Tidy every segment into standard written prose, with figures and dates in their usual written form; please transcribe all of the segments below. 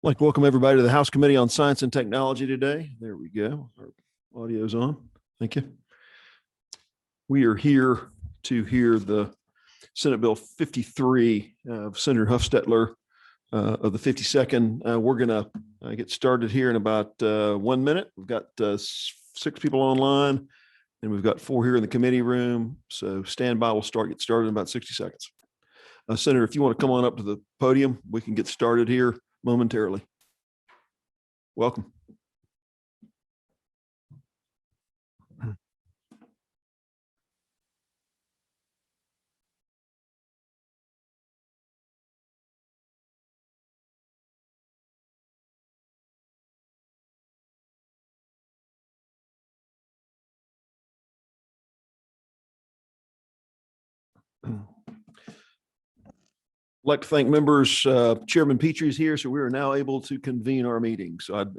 I'd like to welcome everybody to the House Committee on Science and Technology today. There we go. Our audio's on. Thank you. We are here to hear the Senate Bill 53 of Senator Huffstetler of the 52nd. We're going to get started here in about 1 minute. We've got 6 people online and we've got 4 here in the committee room. So stand by. We'll get started in about 60 seconds. Senator, if you want to come on up to the podium, we can get started here momentarily. Welcome. I'd like to thank members. Chairman Petrie is here, so we are now able to convene our meeting. So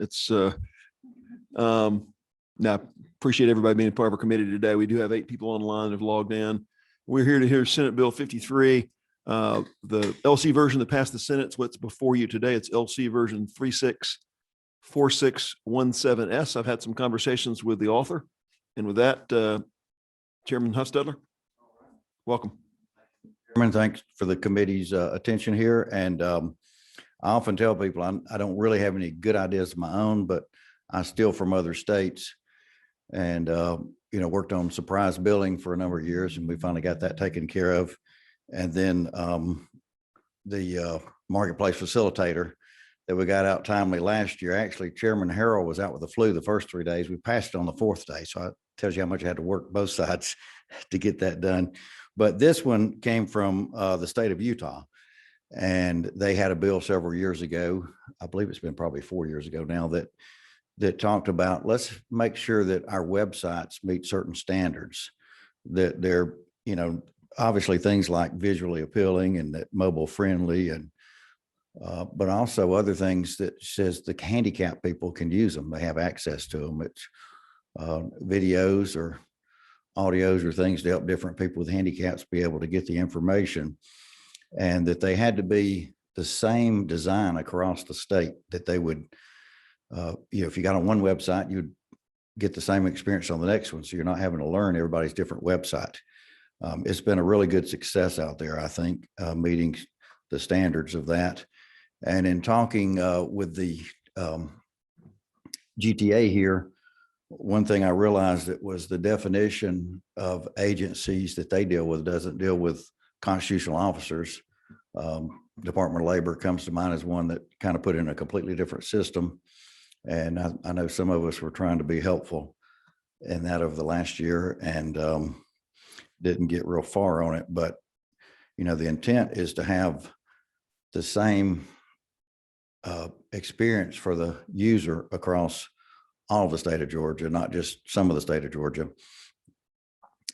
now appreciate everybody being a part of our committee today. We do have 8 people online that have logged in. We're here to hear Senate Bill 53. The LC version that passed the Senate is what's before you today. It's LC version 364617S. I've had some conversations with the author, and with that, Chairman Huffstetler, welcome. Chairman, thanks for the committee's attention here. And I often tell people I don't really have any good ideas of my own, but I steal from other states. And worked on surprise billing for a number of years, and we finally got that taken care of. And then the marketplace facilitator that we got out timely last year. Actually, Chairman Harrell was out with the flu the first 3 days. We passed it on the 4th day, so it tells you how much I had to work both sides to get that done. But this one came from the state of Utah, and they had a bill several years ago. I believe it's been probably 4 years ago now that talked about, let's make sure that our websites meet certain standards, that they're, obviously things like visually appealing and that mobile friendly, and but also other things that says the handicapped people can use them. They have access to them. It's videos or audios or things to help different people with handicaps be able to get the information, and that they had to be the same design across the state, that they would, if you got on one website, you'd get the same experience on the next one. So you're not having to learn everybody's different website. It's been a really good success out there, I think, meeting the standards of that. And in talking with the GTA here, one thing I realized that was the definition of agencies that they deal with doesn't deal with constitutional officers. Department of Labor comes to mind as one that kind of put in a completely different system. And I know some of us were trying to be helpful in that over the last year and didn't get real far on it. But, the intent is to have the same experience for the user across all of the state of Georgia, not just some of the state of Georgia.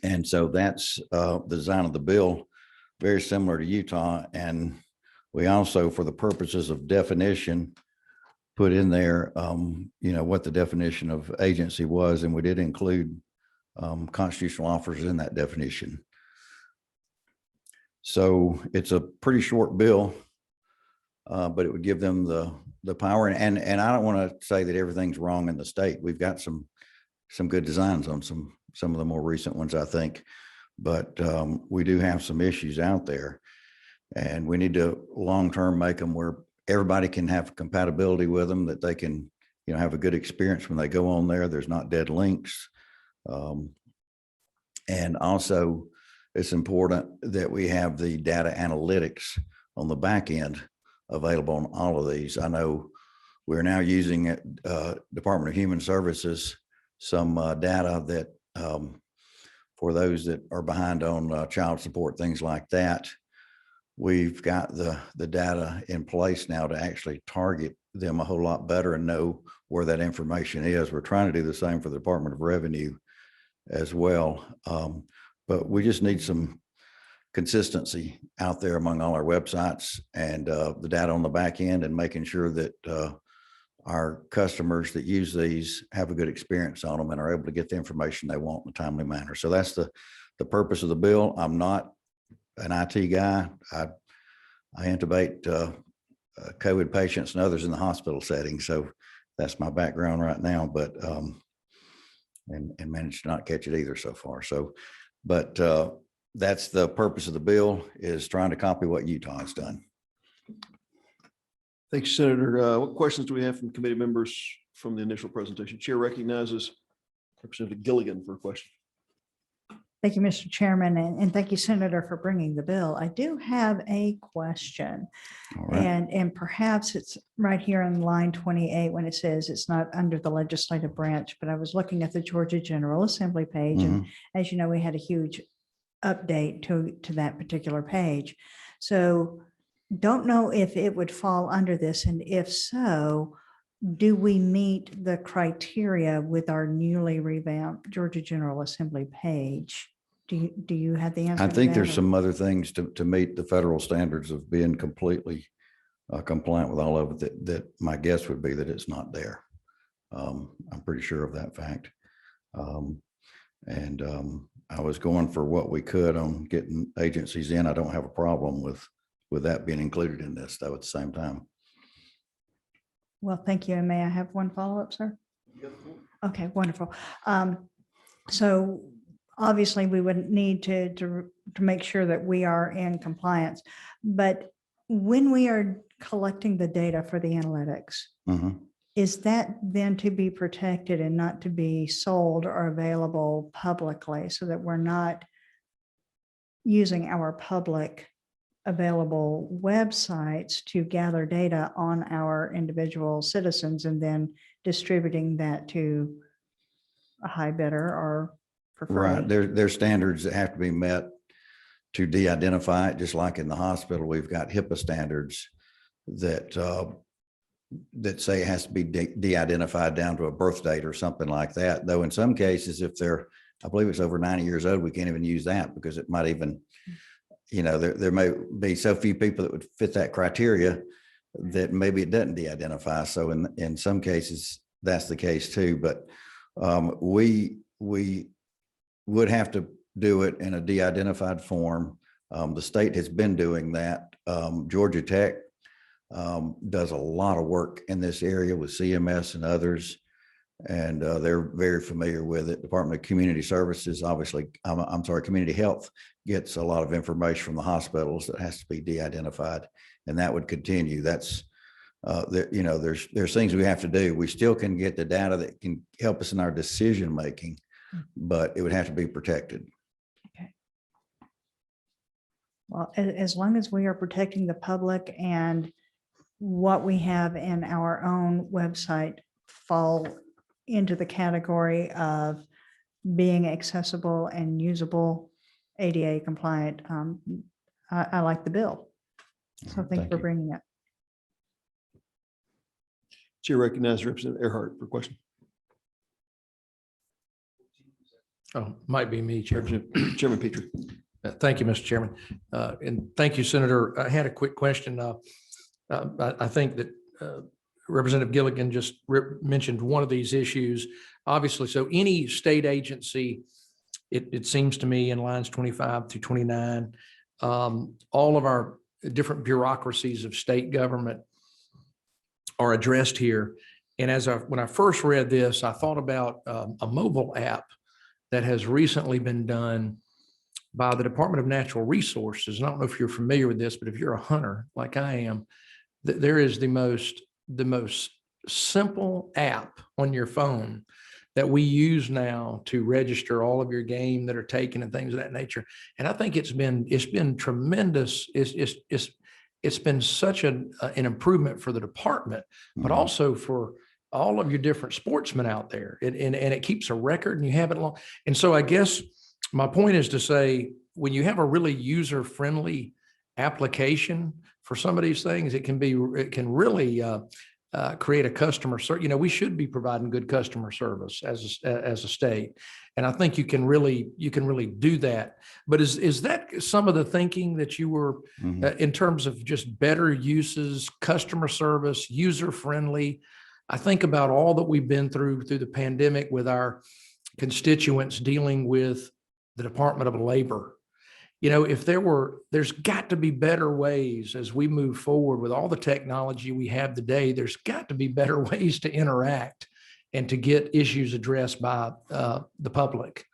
And so that's the design of the bill, very similar to Utah. And we also, for the purposes of definition, put in there, what the definition of agency was, and we did include constitutional officers in that definition. So it's a pretty short bill, but it would give them the power. And I don't want to say that everything's wrong in the state. We've got some good designs on some of the more recent ones, I think, but we do have some issues out there, and we need to long-term make them where everybody can have compatibility with them, that they can, have a good experience when they go on there. There's not dead links. And also it's important that we have the data analytics on the back end available on all of these. I know we're now using at Department of Human Services some data that for those that are behind on child support, things like that. We've got the data in place now to actually target them a whole lot better and know where that information is. We're trying to do the same for the Department of Revenue as well. But we just need some consistency out there among all our websites and the data on the back end, and making sure that our customers that use these have a good experience on them and are able to get the information they want in a timely manner. So that's the purpose of the bill. I'm not an IT guy. I intubate COVID patients and others in the hospital setting. So that's my background right now, but, and managed to not catch it either so far. So, but that's the purpose of the bill, is trying to copy what Utah has done. Thanks, Senator. What questions do we have from committee members from the initial presentation? Chair recognizes Representative Gilligan for a question. Thank you, Mr. Chairman, and thank you, Senator, for bringing the bill. I do have a question, All right. and perhaps it's right here in line 28 when it says it's not under the legislative branch, but I was looking at the Georgia General Assembly page, and as you know, we had a huge update to that particular page. So don't know if it would fall under this, and if so, do we meet the criteria with our newly revamped Georgia General Assembly page? Do you have the answer? I to think that, there's or- some other things to meet the federal standards of being completely compliant with all of it that my guess would be that it's not there. I'm pretty sure of that fact. I was going for what we could on getting agencies in. I don't have a problem with that being included in this, though, at the same time. Well, thank you. And may I have one follow-up, sir? Okay, wonderful. So obviously we would need to make sure that we are in compliance, but when we are collecting the data for the analytics, is that then to be protected and not to be sold or available publicly, so that we're not using our public available websites to gather data on our individual citizens and then distributing that to a high bidder or for free? Right. There's standards that have to be met to de-identify it, just like in the hospital, we've got HIPAA standards that say it has to be de-identified down to a birth date or something like that. Though in some cases, if they're, I believe it's over 90 years old, we can't even use that because it might even, you know, there may be so few people that would fit that criteria that maybe it doesn't de-identify. So in some cases, that's the case too. But we would have to do it in a de-identified form. The state has been doing that. Georgia Tech does a lot of work in this area with CMS and others, and they're very familiar with it. Department of Community Services, obviously, I'm sorry, Community Health gets a lot of information from the hospitals that has to be de-identified, and that would continue. That's, you know, there's things we have to do. We still can get the data that can help us in our decision making, but it would have to be protected. Okay. Well, as long as we are protecting the public and what we have in our own website fall into the category of being accessible and usable, ADA compliant, I like the bill. So thank you for bringing it. Chair recognizes Representative Earhart for a question. Oh, might be me, Chairman. Chairman Petrie. Thank you, Mr. Chairman. And thank you, Senator. I had a quick question. I think that Representative Gilligan just mentioned one of these issues. Obviously, so any state agency, it seems to me in lines 25 through 29, all of our different bureaucracies of state government are addressed here. And when I first read this, I thought about a mobile app that has recently been done by the Department of Natural Resources. And I don't know if you're familiar with this, but if you're a hunter like I am, there is the most simple app on your phone that we use now to register all of your game that are taken and things of that nature. And I think it's been tremendous. It's been such an improvement for the department, but also for all of your different sportsmen out there. And it keeps a record and you have it long. And so I guess my point is to say, when you have a really user-friendly application for some of these things, it can really create a customer service. You know, we should be providing good customer service as a state. And I think you can really do that. But is that some of the thinking that you were in terms of just better uses, customer service, user-friendly? I think about all that we've been through the pandemic with our constituents dealing with the Department of Labor if there's got to be better ways as we move forward with all the technology we have today, there's got to be better ways to interact and to get issues addressed by the public.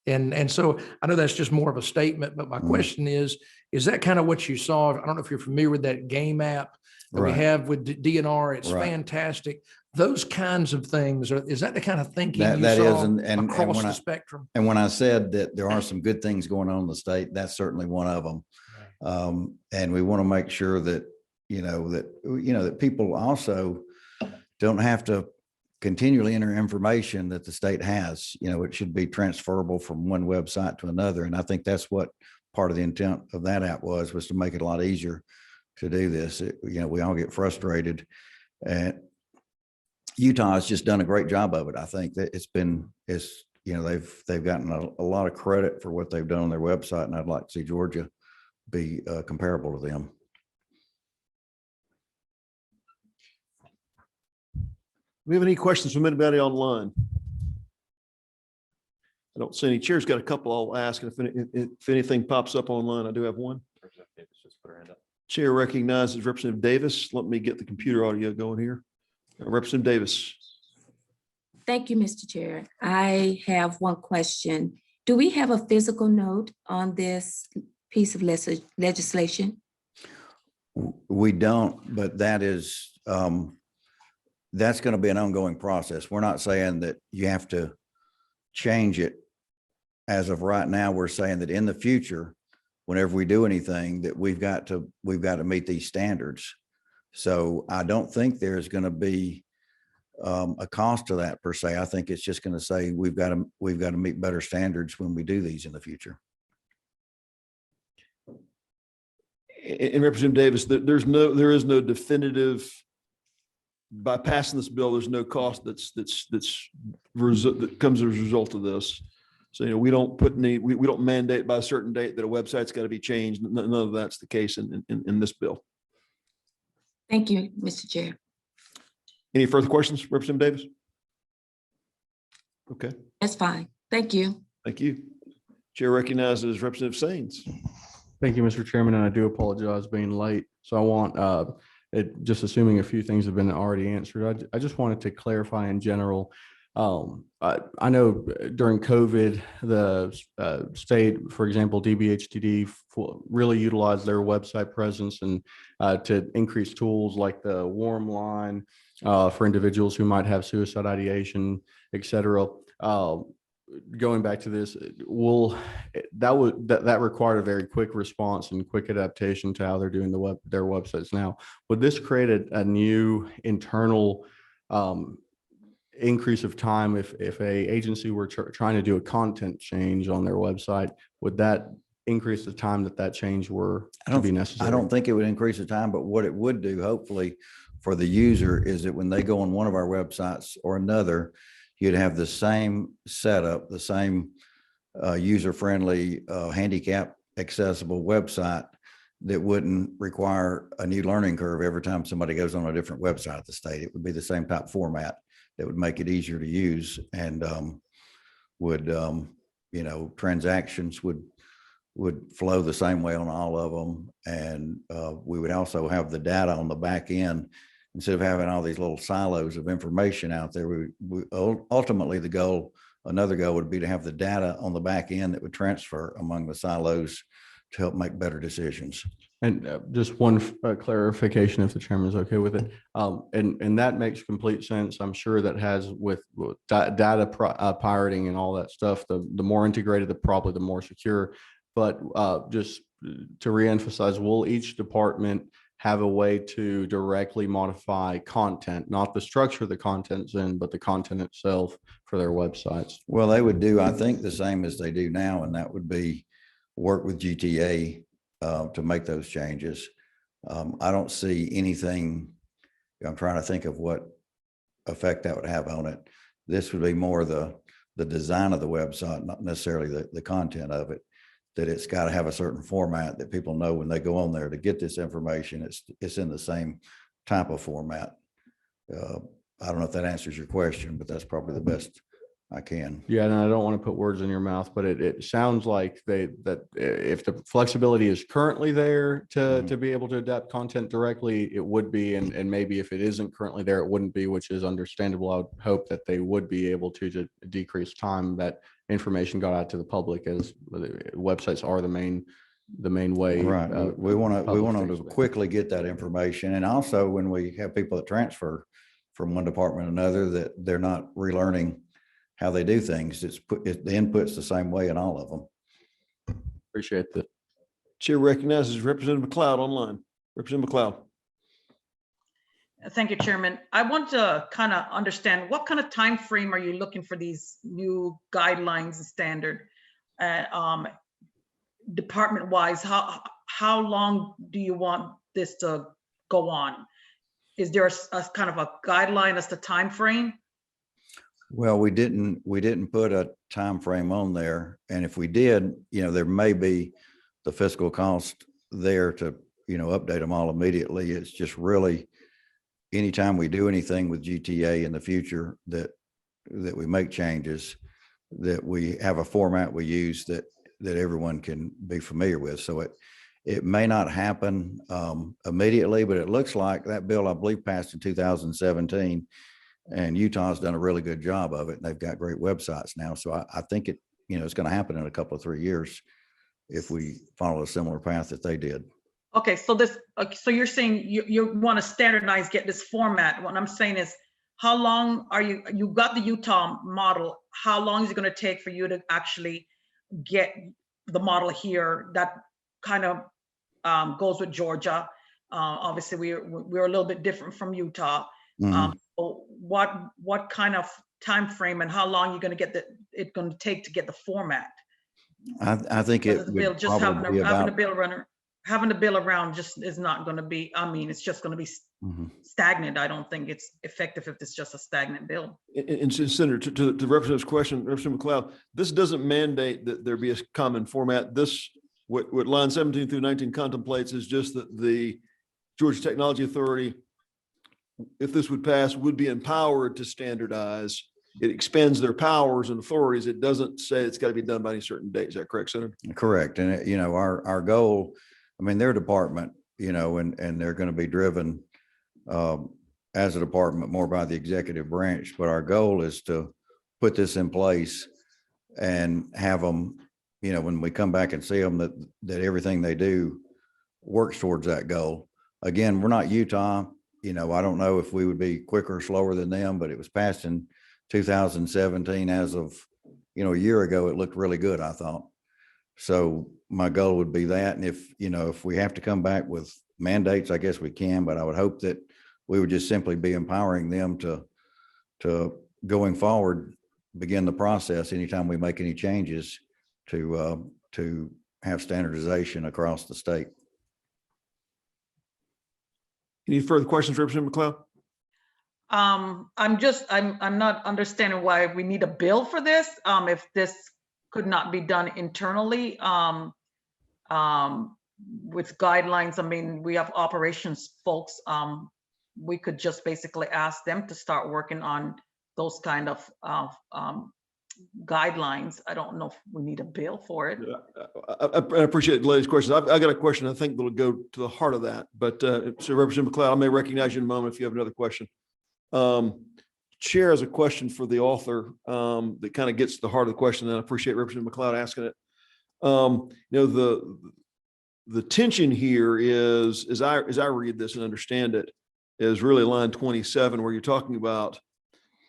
And so I know that's just more of a statement, but my question is that kind of what you saw? I don't know if you're familiar with that game app that we Right. have with DNR. It's Right. fantastic. Those kinds of things, is that the kind of thinking you That is, saw and across when the I, spectrum? and when I said that there are some good things going on in the state, that's certainly one of them. And we want to make sure that, that people also don't have to continually enter information that the state has. It should be transferable from one website to another. And I think that's what part of the intent of that app was to make it a lot easier to do this. We all get frustrated, and Utah has just done a great job of it. I think that they've gotten a lot of credit for what they've done on their website, and I'd like to see Georgia be comparable to them. We have any questions from anybody online? I don't see any. Chair's got a couple I'll ask, and if anything pops up online, I do have one. Chair recognizes Representative Davis. Let me get the computer audio going here. Representative Davis. Thank you, Mr. Chair. I have one question. Do we have a physical note on this piece of legislation? We don't, but that's going to be an ongoing process. We're not saying that you have to change it. As of right now, we're saying that in the future, whenever we do anything, that we've got to meet these standards. So I don't think there's going to be a cost to that per se. I think it's just going to say we've got to meet better standards when we do these in the future. And Representative Davis, there is no definitive, by passing this bill, there's no cost that comes as a result of this. So, we don't we don't mandate by a certain date that a website's got to be changed. None of that's the case in this bill. Thank you, Mr. Chair. Any further questions, Representative Davis? Okay, That's fine. Thank you. thank you. Chair recognizes Representative Saines. Thank you, Mr. Chairman, and I do apologize being late. So I want, just assuming a few things have been already answered, I just wanted to clarify in general. I know during COVID, the state, for example, DBHTD really utilized their website presence and to increase tools like the warm line for individuals who might have suicide ideation, et cetera. Going back to this, that required a very quick response and quick adaptation to how they're doing their websites now. Would this create a new internal increase of time if a agency were trying to do a content change on their website? Would that increase the time that change were to be necessary? I don't think it would increase the time, but what it would do, hopefully, for the user is that when they go on one of our websites or another, you'd have the same setup, the same user-friendly, handicap accessible website that wouldn't require a new learning curve every time somebody goes on a different website of the state. It would be the same type format that would make it easier to use, and transactions would flow the same way on all of them. And we would also have the data on the back end. Instead of having all these little silos of information out there, we ultimately another goal would be to have the data on the back end that would transfer among the silos to help make better decisions. And just one clarification, if the chairman is okay with it. And that makes complete sense. I'm sure that has with data pirating and all that stuff, the more integrated, probably the more secure. But just to reemphasize, will each department have a way to directly modify content, not the structure the content's in, but the content itself for their websites? Well, they would do, I think, the same as they do now, and that would be work with GTA to make those changes. I don't see anything. I'm trying to think of what effect that would have on it. This would be more the design of the website, not necessarily the content of it. That it's got to have a certain format that people know when they go on there to get this information. It's in the same type of format. I don't know if that answers your question, but that's probably the best I can. Yeah, and I don't want to put words in your mouth, but it sounds like that if the flexibility is currently there to be able to adapt content directly, it would be, and maybe if it isn't currently there, it wouldn't be, which is understandable. I would hope that they would be able to decrease time that information got out to the public, as websites are the main way. Right. We want to public quickly get that information. And also when we have people that transfer from one department to another, that they're not relearning how they do things. The input's the same way in all of them. Appreciate that. Chair recognizes Representative McLeod online. Representative McLeod. Thank you, Chairman. I want to kind of understand what kind of time frame are you looking for these new guidelines and standard? Department-wise, how long do you want this to go on? Is there a kind of a guideline as to time frame? Well, we didn't put a time frame on there. And if we did, there may be the fiscal cost there to, update them all immediately. It's just really anytime we do anything with GTA in the future that we make changes, that we have a format we use that everyone can be familiar with. So it may not happen immediately, but it looks like that bill, I believe, passed in 2017. And Utah's done a really good job of it. And they've got great websites now. So I think it's going to happen in a couple of 3 years if we follow a similar path that they did. Okay, so so you're saying you want to standardize, get this format. What I'm saying is, how long are you got the Utah model? How long is it going to take for you to actually get the model here that kind of goes with Georgia? Obviously, we're a little bit different from Utah. So what kind of time frame and how long you're going to get it going to take to get the format? I think it The bill, would just probably be having the bill around just is not going to be. I mean, it's just going to be stagnant. I don't think it's effective if it's just a stagnant bill. And Senator, to the representative's question, Representative McLeod, this doesn't mandate that there be a common format. What line 17 through 19 contemplates is just that the Georgia Technology Authority, if this would pass, would be empowered to standardize. It expands their powers and authorities. It doesn't say it's got to be done by any certain date. Is that correct, Senator? Correct. And, our goal, their department, and they're going to be driven as a department more by the executive branch. But our goal is to put this in place and have them, when we come back and see them, that everything they do works towards that goal. Again, we're not Utah. I don't know if we would be quicker or slower than them, but it was passed in 2017. As of, a year ago, it looked really good, I thought. So my goal would be that. And if we have to come back with mandates, I guess we can, but I would hope that we would just simply be empowering them to going forward, begin the process anytime we make any changes to have standardization across the state. Any further questions, Representative McLeod? I'm not understanding why we need a bill for this. If this could not be done internally, with guidelines. We have operations folks. We could just basically ask them to start working on those kind of guidelines. I don't know if we need a bill for it. I appreciate the lady's questions. I got a question I think that'll go to the heart of that. But so Representative McLeod, I may recognize you in a moment if you have another question. Chair has a question for the author that kind of gets to the heart of the question, and I appreciate Representative McLeod asking it. The tension here is, as I read this and understand it, is really line 27, where you're talking about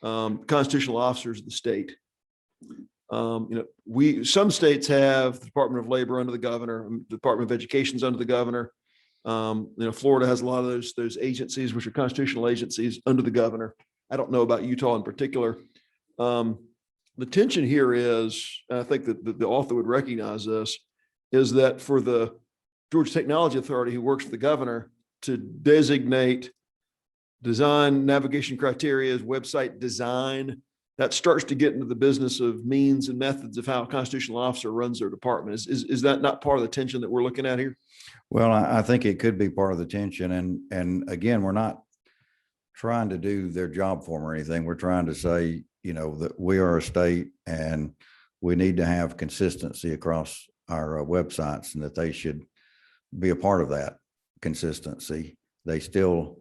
constitutional officers of the state. Some states have the Department of Labor under the governor, the Department of Education's under the governor. Florida has a lot of those agencies, which are constitutional agencies under the governor. I don't know about Utah in particular. The tension here is, and I think that the author would recognize this, is that for the Georgia Technology Authority, who works for the governor, to designate design navigation criteria as website design, that starts to get into the business of means and methods of how a constitutional officer runs their department. Is that not part of the tension that we're looking at here? Well, I think it could be part of the tension. And again, we're not trying to do their job for them or anything. We're trying to say, you know, that we are a state and we need to have consistency across our websites, and that they should be a part of that consistency. They still,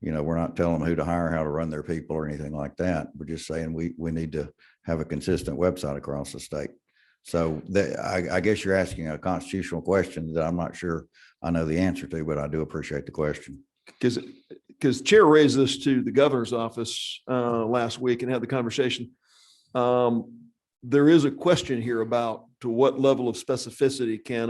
you know, we're not telling them who to hire, how to run their people or anything like that. We're just saying we need to have a consistent website across the state. So I guess you're asking a constitutional question that I'm not sure I know the answer to, but I do appreciate the question. Because Chair raised this to the governor's office last week and had the conversation. There is a question here about to what level of specificity can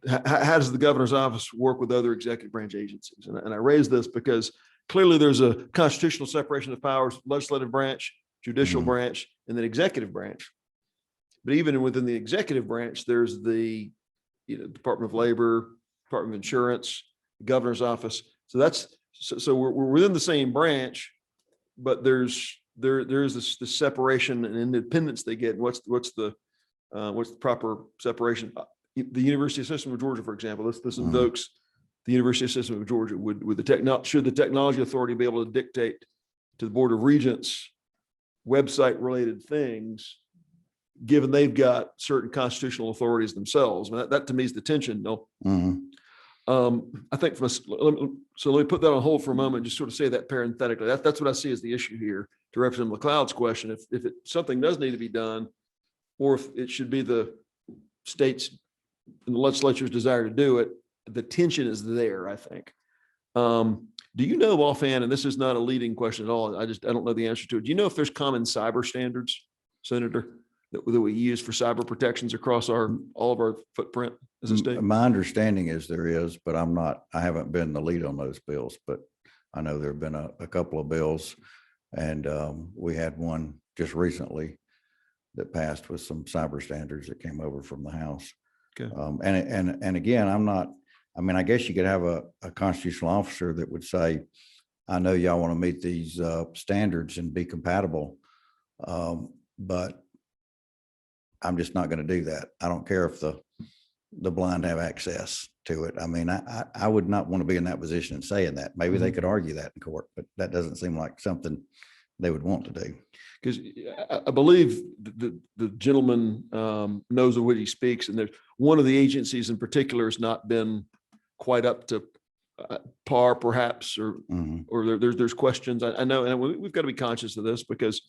how does the governor's office work with other executive branch agencies? And I raise this because clearly there's a constitutional separation of powers, legislative branch, judicial Mhm. branch, and then executive branch. But even within the executive branch, there's the, you know, Department of Labor, Department of Insurance, governor's office. So we're within the same branch, but there's this separation and independence they get. What's the proper separation? The University System of Georgia, for example, this invokes the University System of Georgia. Should the technology authority be able to dictate to the Board of Regents website related things, given they've got certain constitutional authorities themselves? I mean, that to me is the tension. No. Mhm. I think let me put that on hold for a moment, just sort of say that parenthetically. That's what I see as the issue here to Representative McLeod's question. If something does need to be done, or if it should be the states and the legislature's desire to do it, the tension is there, I think. Do you know offhand, and this is not a leading question at all, I don't know the answer to it. Do you know if there's common cyber standards, Senator, that we use for cyber protections across all of our footprint as a state? My understanding is there is, but I haven't been the lead on those bills, but I know there've been a couple of bills, and we had one just recently that passed with some cyber standards that came over from the House. Okay. And again, I guess you could have a constitutional officer that would say, I know y'all want to meet these standards and be compatible, but I'm just not going to do that. I don't care if the blind have access to it. I mean, I would not want to be in that position and saying that. Maybe they could argue that in court, but that doesn't seem like something they would want to do. Because I believe the gentleman knows of what he speaks, and there's one of the agencies in particular has not been quite up to par, perhaps, or there's questions. I know, and we've got to be conscious of this because,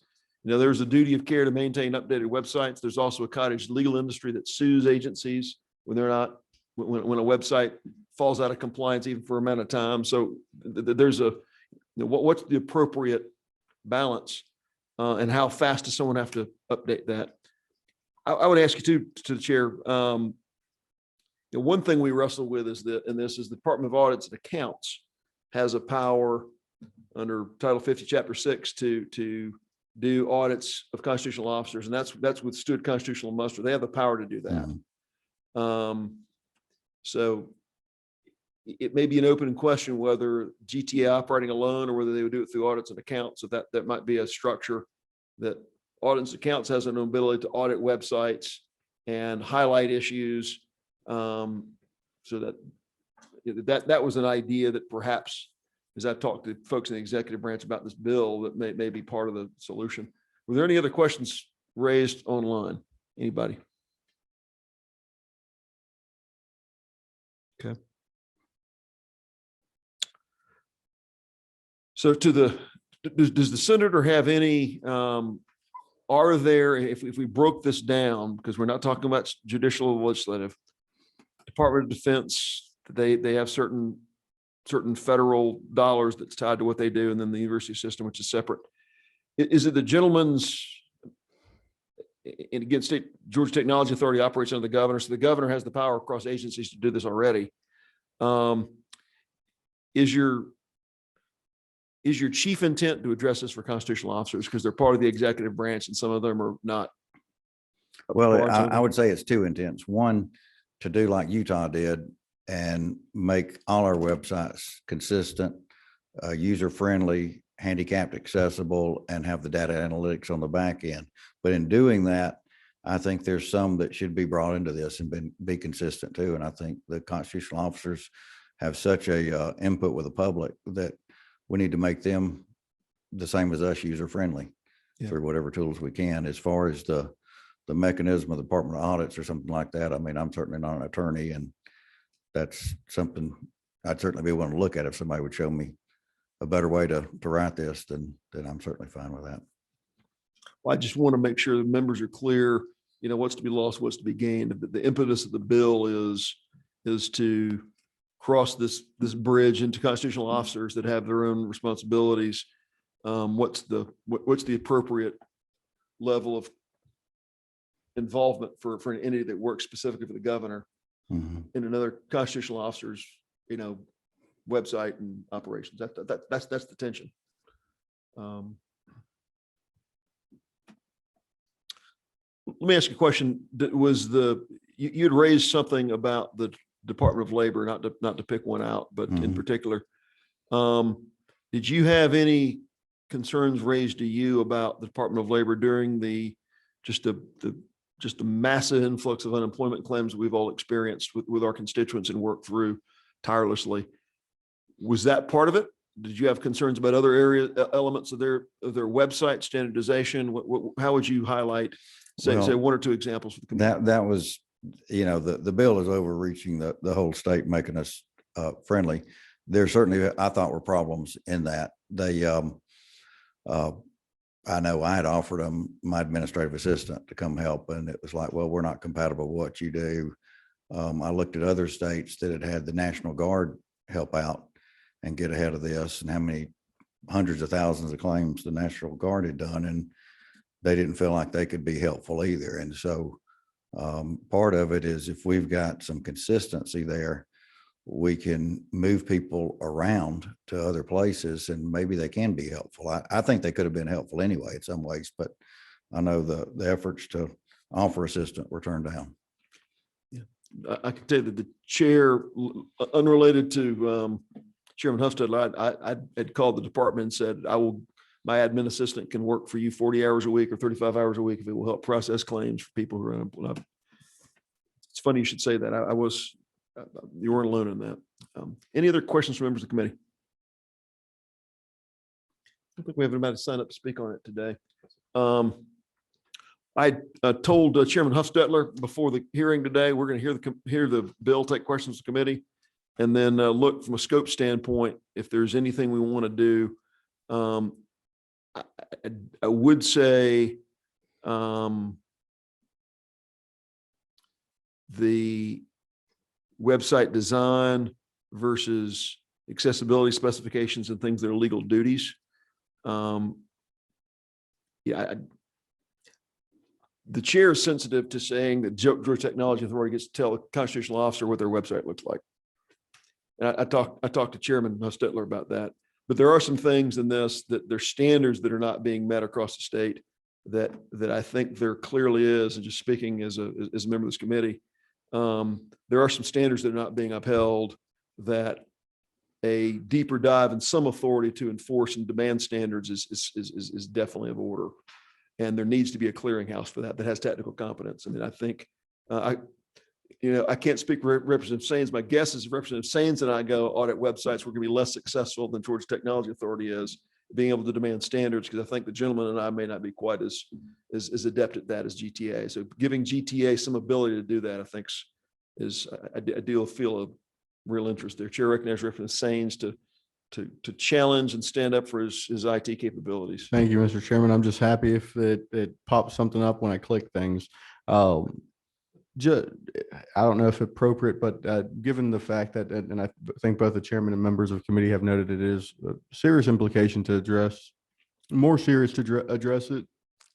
you know, there's a duty of care to maintain updated websites. There's also a cottage legal industry that sues agencies when they're not, when a website falls out of compliance, even for an amount of time. So there's what's the appropriate balance, and how fast does someone have to update that? I would ask you to the chair. One thing we wrestle with is the Department of Audits and Accounts has a power under Title 50, Chapter 6 to do audits of constitutional officers, and that's withstood constitutional muster. They have the power to do that. So it may be an open question whether GTA operating alone or whether they would do it through audits and accounts. So that might be a structure that audits and accounts has an ability to audit websites and highlight issues. So that was an idea that perhaps, as I talked to folks in the executive branch about this bill, that may be part of the solution. Were there any other questions raised online? Anybody? Okay. So does the senator have any, are there, if we broke this down, because we're not talking about judicial or legislative, Department of Defense, they have certain federal dollars that's tied to what they do, and then the university system, which is separate. Is it the gentleman's, and again, Georgia Technology Authority operates under the governor, so the governor has the power across agencies to do this already. Is your chief intent to address this for constitutional officers because they're part of the executive branch and some of them are not? Well, I would say it's two intents. One, to do like Utah did and make all our websites consistent, user-friendly, handicapped accessible, and have the data analytics on the back end. But in doing that, I think there's some that should be brought into this and be consistent too. And I think the constitutional officers have such a input with the public that we need to make them the same as us, user friendly Yeah. through whatever tools we can. As far as the mechanism of the Department of Audits or something like that, I mean, I'm certainly not an attorney, and that's something I'd certainly be willing to look at. If somebody would show me a better way to write this, then I'm certainly fine with that. Well, I just want to make sure the members are clear, what's to be lost, what's to be gained. The impetus of the bill is to cross this bridge into constitutional officers that have their own responsibilities. What's the appropriate level of involvement for an entity that works specifically for the governor Mhm. in another constitutional officer's, website and operations? That's the tension. Let me ask you a question. You had raised something about the Department of Labor, not to pick one out, but in Mhm. particular, did you have any concerns raised to you about the Department of Labor during just a massive influx of unemployment claims we've all experienced with our constituents and worked through tirelessly? Was that part of it? Did you have concerns about other elements of their website standardization? How would you highlight, say Well, one or two examples for the community? That was, the bill is overreaching the whole state, making us friendly. There certainly, I thought, were problems in that. I know I had offered them my administrative assistant to come help, and it was like, well, we're not compatible with what you do. I looked at other states that had the National Guard help out and get ahead of this, and how many hundreds of thousands of claims the National Guard had done, and they didn't feel like they could be helpful either. And so part of it is, if we've got some consistency there, we can move people around to other places, and maybe they can be helpful. I think they could have been helpful anyway in some ways, but I know the efforts to offer assistance were turned down. I can tell you that the chair, unrelated to Chairman Hufstedler, I had called the department and said, my admin assistant can work for you 40 hours a week or 35 hours a week if it will help process claims for people who are unemployed. It's funny you should say that. You weren't alone in that. Any other questions from members of the committee? I don't think we have anybody sign up to speak on it today. I told Chairman Hufstedler before the hearing today, we're going to hear the bill, take questions to committee, and then look from a scope standpoint if there's anything we want to do. I would say the website design versus accessibility specifications and things that are legal duties. The chair is sensitive to saying that Georgia Technology Authority gets to tell a constitutional officer what their website looks like. And I talked to Chairman Hufstedler about that, but there are some things in this that there's standards that are not being met across the state that I think there clearly is. And just speaking as a member of this committee, there are some standards that are not being upheld, that a deeper dive and some authority to enforce and demand standards is definitely of order. And there needs to be a clearinghouse for that has technical competence. I mean, I think, I can't speak for Representative Sains. My guess is if Representative Sains and I go audit websites, we're going to be less successful than Georgia Technology Authority is being able to demand standards, because I think the gentleman and I may not be quite as adept at that as GTA. So giving GTA some ability to do that, I think I do feel a real interest there. Chair recognizes Representative Sains to challenge and stand up for his IT capabilities. Thank you, Mr. Chairman. I'm just happy if it pops something up when I click things. I don't know if appropriate, but given the fact that, and I think both the chairman and members of committee have noted, it is a serious implication to address, more serious to address it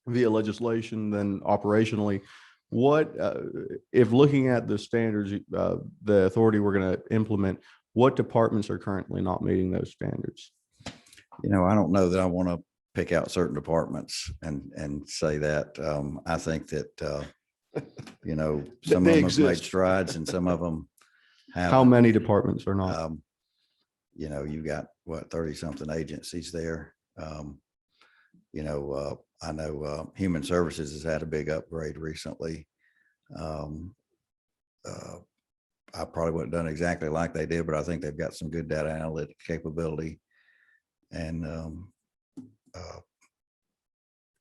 via legislation than operationally. What, if looking at the standards, the authority we're going to implement, what departments are currently not meeting those standards? I don't know that I want to pick out certain departments and say that. I think that, some of them have made strides and some of them have. How many departments are not? You got 30 something agencies there. I know Human Services has had a big upgrade recently. I probably wouldn't have done exactly like they did, but I think they've got some good data analytic capability. And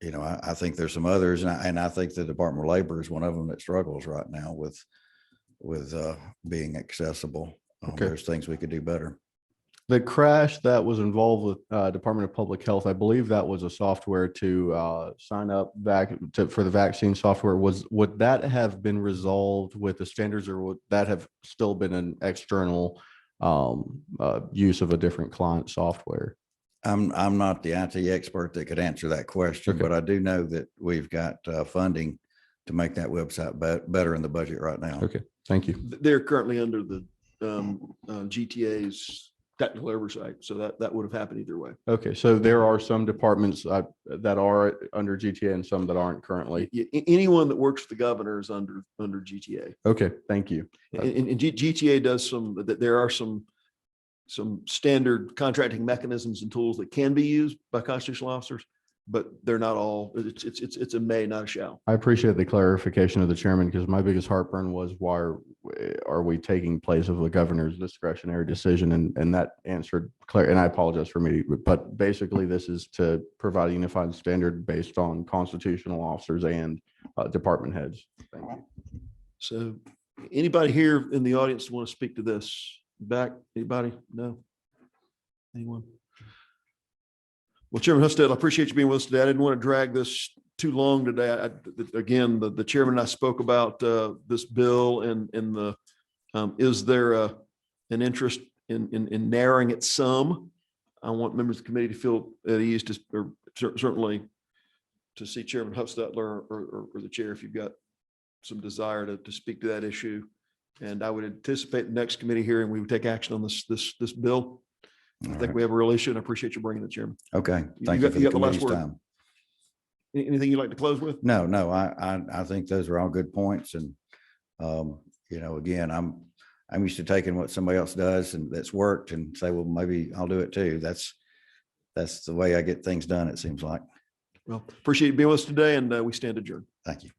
you know, I think there's some others, and I think the Department of Labor is one of them that struggles right now with being accessible. Okay. There's things we could do better. The crash that was involved with Department of Public Health, I believe that was a software to sign up for the vaccine software. Would that have been resolved with the standards, or would that have still been an external use of a different client software? I'm not the IT expert that could answer that question, Okay. but I do know that we've got funding to make that website better in the budget right now. Okay, thank you. They're currently under the GTA's technical oversight, so that would have happened either way. Okay, so there are some departments that are under GTA and some that aren't currently. Anyone that works for the governor is under GTA. Okay, thank you. And GTA does there are some standard contracting mechanisms and tools that can be used by constitutional officers, but they're not all, it's a may, not a shall. I appreciate the clarification of the chairman, because my biggest heartburn was, why are we taking place of the governor's discretionary decision? And that answered clear, and I apologize for me, but basically this is to provide a unified standard based on constitutional officers and department heads. Thank you. So anybody here in the audience want to speak to this? Back, anybody? No? Anyone? Well, Chairman Husted, I appreciate you being with us today. I didn't want to drag this too long today. Again, the chairman and I spoke about this bill and the, is there an interest in narrowing it some? I want members of the committee to feel at ease to, or certainly to see Chairman Hufstetler or the chair, if you've got some desire to speak to that issue. And I would anticipate the next committee hearing, we would take action on this bill. I think we have a real issue, and I appreciate you bringing it, Chairman. Okay, You thank got- you for you the got the last committee's word. time. Anything you'd like to close with? No, I think those are all good points. And, you know, again, I'm used to taking what somebody else does and that's worked and say, well, maybe I'll do it too. That's the way I get things done, it seems like. Well, appreciate you being with us today, and we stand adjourned. Thank you.